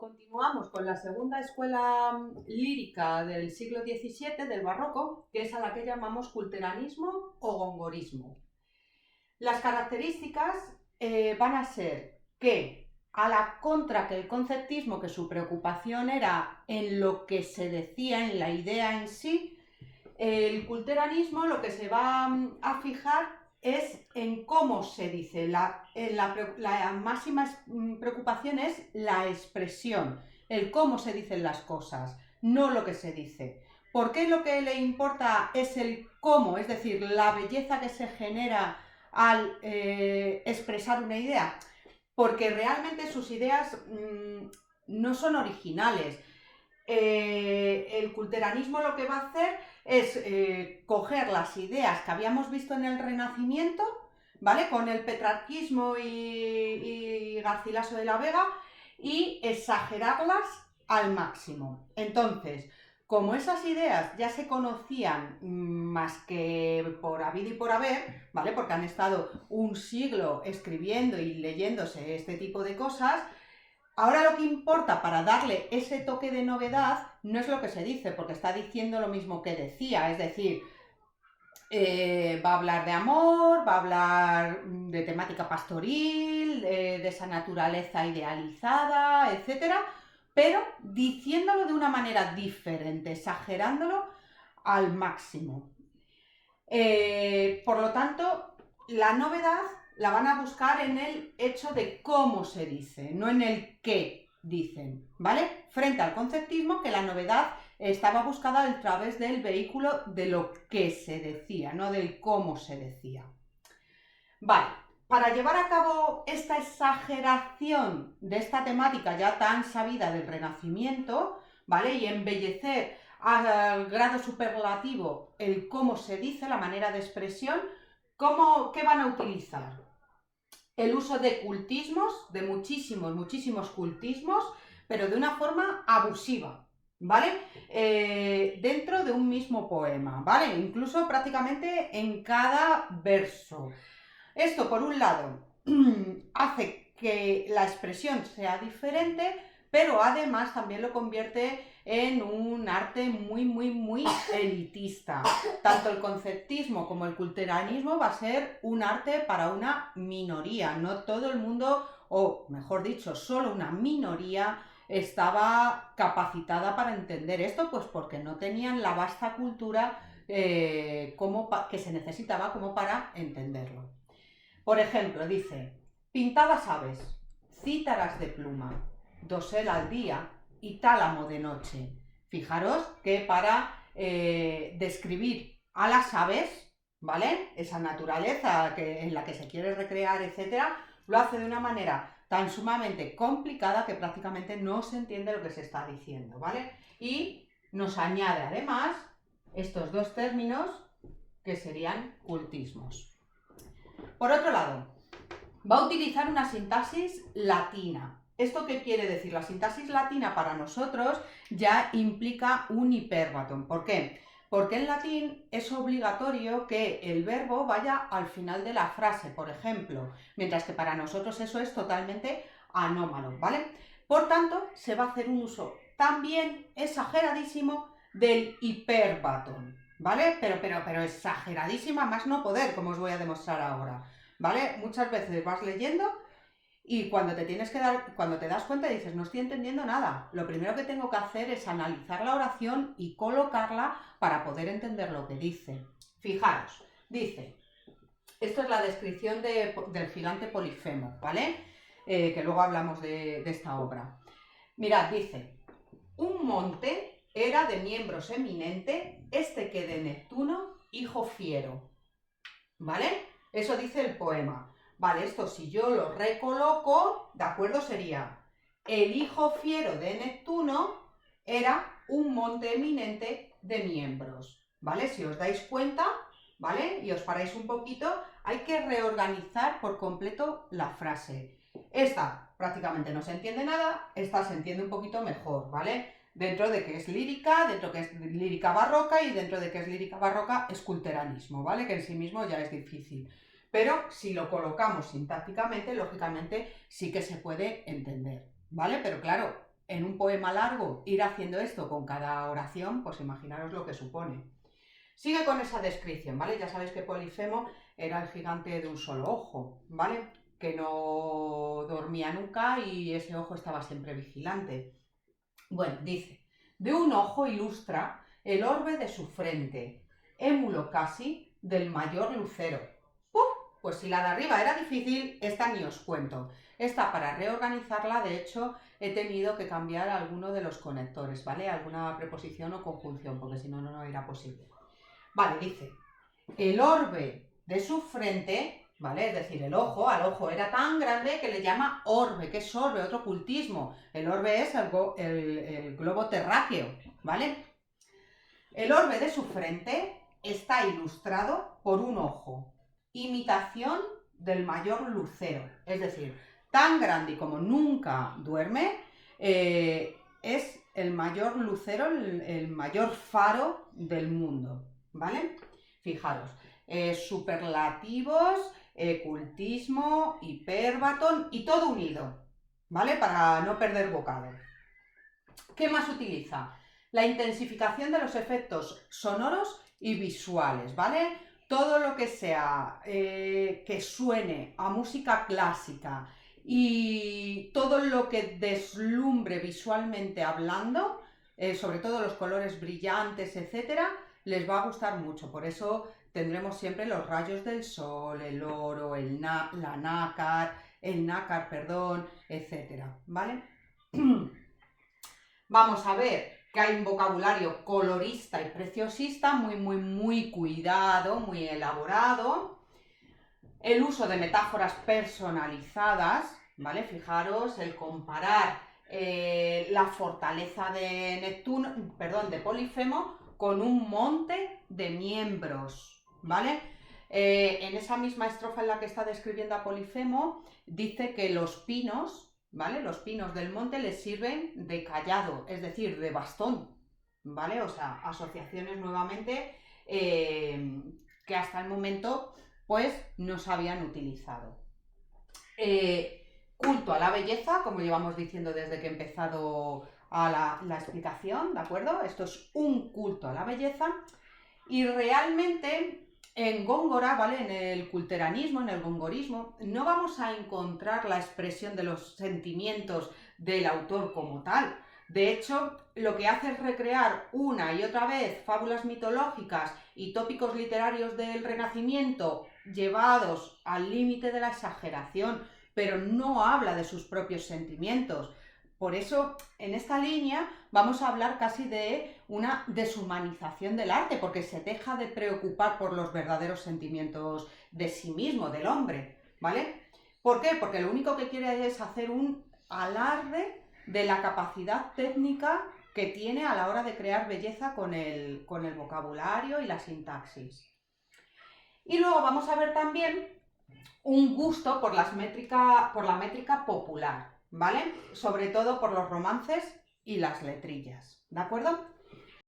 Continuamos con la segunda escuela lírica del siglo XVII, del barroco, que es a la que llamamos culteranismo o gongorismo. Las características van a ser que, a la contra que el conceptismo, que su preocupación era en lo que se decía, en la idea en sí, el culteranismo lo que se va a fijar es en cómo se dice. La máxima preocupación es la expresión, el cómo se dicen las cosas, no lo que se dice. ¿Por qué lo que le importa es el cómo? Es decir, la belleza que se genera al expresar una idea. Porque realmente sus ideas no son originales. El culteranismo lo que va a hacer es coger las ideas que habíamos visto en el Renacimiento, ¿vale? Con el petrarquismo y Garcilaso de la Vega, y exagerarlas al máximo. Entonces, como esas ideas ya se conocían más que por habido y por haber, ¿vale? Porque han estado un siglo escribiendo y leyéndose este tipo de cosas. Ahora lo que importa para darle ese toque de novedad no es lo que se dice, porque está diciendo lo mismo que decía, es decir, va a hablar de amor, va a hablar de temática pastoril, de esa naturaleza idealizada, etcétera, pero diciéndolo de una manera diferente, exagerándolo al máximo. Por lo tanto, la novedad la van a buscar en el hecho de cómo se dice, no en el qué dicen, ¿vale? Frente al conceptismo, que la novedad estaba buscada a través del vehículo de lo que se decía, no del cómo se decía. Vale, para llevar a cabo esta exageración de esta temática ya tan sabida del Renacimiento, ¿vale? Y embellecer al grado superlativo el cómo se dice, la manera de expresión, ¿qué van a utilizar? El uso de cultismos, de muchísimos cultismos, pero de una forma abusiva, ¿vale? Dentro de un mismo poema, ¿vale? Incluso prácticamente en cada verso. Esto, por un lado, hace que la expresión sea diferente, pero además también lo convierte en un arte muy elitista. Tanto el conceptismo como el culteranismo va a ser un arte para una minoría. No todo el mundo, o mejor dicho, solo una minoría estaba capacitada para entender esto, pues porque no tenían la vasta cultura que se necesitaba como para entenderlo. Por ejemplo, dice: pintadas aves, cítaras de pluma, dosel al día y tálamo de noche. Fijaros que para describir a las aves, ¿vale? Esa naturaleza en la que se quiere recrear, etcétera, lo hace de una manera tan sumamente complicada que prácticamente no se entiende lo que se está diciendo, ¿vale? Y nos añade además estos dos términos que serían cultismos. Por otro lado, va a utilizar una sintaxis latina. ¿Esto qué quiere decir? La sintaxis latina para nosotros ya implica un hipérbaton. ¿Por qué? Porque en latín es obligatorio que el verbo vaya al final de la frase, por ejemplo, mientras que para nosotros eso es totalmente anómalo, ¿vale? Por tanto, se va a hacer un uso también exageradísimo del hipérbaton, ¿vale? Pero exageradísima más no poder, como os voy a demostrar ahora, ¿vale? Muchas veces vas leyendo y cuando te das cuenta dices, no estoy entendiendo nada. Lo primero que tengo que hacer es analizar la oración y colocarla para poder entender lo que dice. Fijaros, dice, esto es la descripción del gigante Polifemo, ¿vale? Que luego hablamos de esta obra. Mirad, dice: un monte era de miembros eminente, este que de Neptuno, hijo fiero, ¿vale? Eso dice el poema. Vale, esto si yo lo recoloco, ¿de acuerdo? Sería: el hijo fiero de Neptuno era un monte eminente de miembros, ¿vale? Si os dais cuenta, ¿vale? Y os paráis un poquito, hay que reorganizar por completo la frase. Esta prácticamente no se entiende nada, esta se entiende un poquito mejor, ¿vale? Dentro de que es lírica, dentro que es lírica barroca y dentro de que es lírica barroca es culteranismo, ¿vale? Que en sí mismo ya es difícil. Pero si lo colocamos sintácticamente, lógicamente sí que se puede entender, ¿vale? Pero claro, en un poema largo ir haciendo esto con cada oración, pues imaginaros lo que supone. Sigue con esa descripción, ¿vale? Ya sabéis que Polifemo era el gigante de un solo ojo, ¿vale? Que no dormía nunca y ese ojo estaba siempre vigilante. Bueno, dice, de un ojo ilustra el orbe de su frente, émulo casi del mayor lucero. Pues si la de arriba era difícil, esta ni os cuento. Esta, para reorganizarla, de hecho, he tenido que cambiar alguno de los conectores, ¿vale? Alguna preposición o conjunción, porque si no, no era posible. Vale, dice, el orbe de su frente, ¿vale? Es decir, el ojo, al ojo era tan grande que le llama orbe. ¿Qué es orbe? Otro cultismo. El orbe es el globo terráqueo, ¿vale? El orbe de su frente está ilustrado por un ojo, imitación del mayor lucero, es decir, tan grande como nunca duerme, es el mayor lucero, el mayor faro del mundo, ¿vale? Fijaros, superlativos, cultismo, hiperbatón y todo unido, ¿vale? Para no perder bocado. ¿Qué más utiliza? La intensificación de los efectos sonoros y visuales, ¿vale? Todo lo que sea que suene a música clásica y todo lo que deslumbre visualmente hablando, sobre todo los colores brillantes, etcétera, les va a gustar mucho. Por eso tendremos siempre los rayos del sol, el oro, el nácar, etcétera, ¿vale? Vamos a ver que hay un vocabulario colorista y preciosista, muy cuidado, muy elaborado. El uso de metáforas personalizadas, ¿vale? Fijaros, el comparar la fortaleza de de Polifemo con un monte de miembros, ¿vale? En esa misma estrofa en la que está describiendo a Polifemo, dice que los pinos, ¿vale? Los pinos del monte les sirven de cayado, es decir, de bastón, ¿vale? O sea, asociaciones nuevamente que hasta el momento pues no se habían utilizado. Culto a la belleza, como llevamos diciendo desde que he empezado a la explicación, ¿de acuerdo? Esto es un culto a la belleza y realmente en Góngora, ¿vale? En el culteranismo, en el gongorismo, no vamos a encontrar la expresión de los sentimientos del autor como tal. De hecho, lo que hace es recrear una y otra vez fábulas mitológicas y tópicos literarios del Renacimiento llevados al límite de la exageración, pero no habla de sus propios sentimientos. Por eso, en esta línea vamos a hablar casi de una deshumanización del arte, porque se deja de preocupar por los verdaderos sentimientos de sí mismo, del hombre, ¿vale? ¿Por qué? Porque lo único que quiere es hacer un alarde de la capacidad técnica que tiene a la hora de crear belleza con el vocabulario y la sintaxis. Y luego vamos a ver también un gusto por la métrica popular, ¿vale? Sobre todo por los romances y las letrillas, ¿de acuerdo?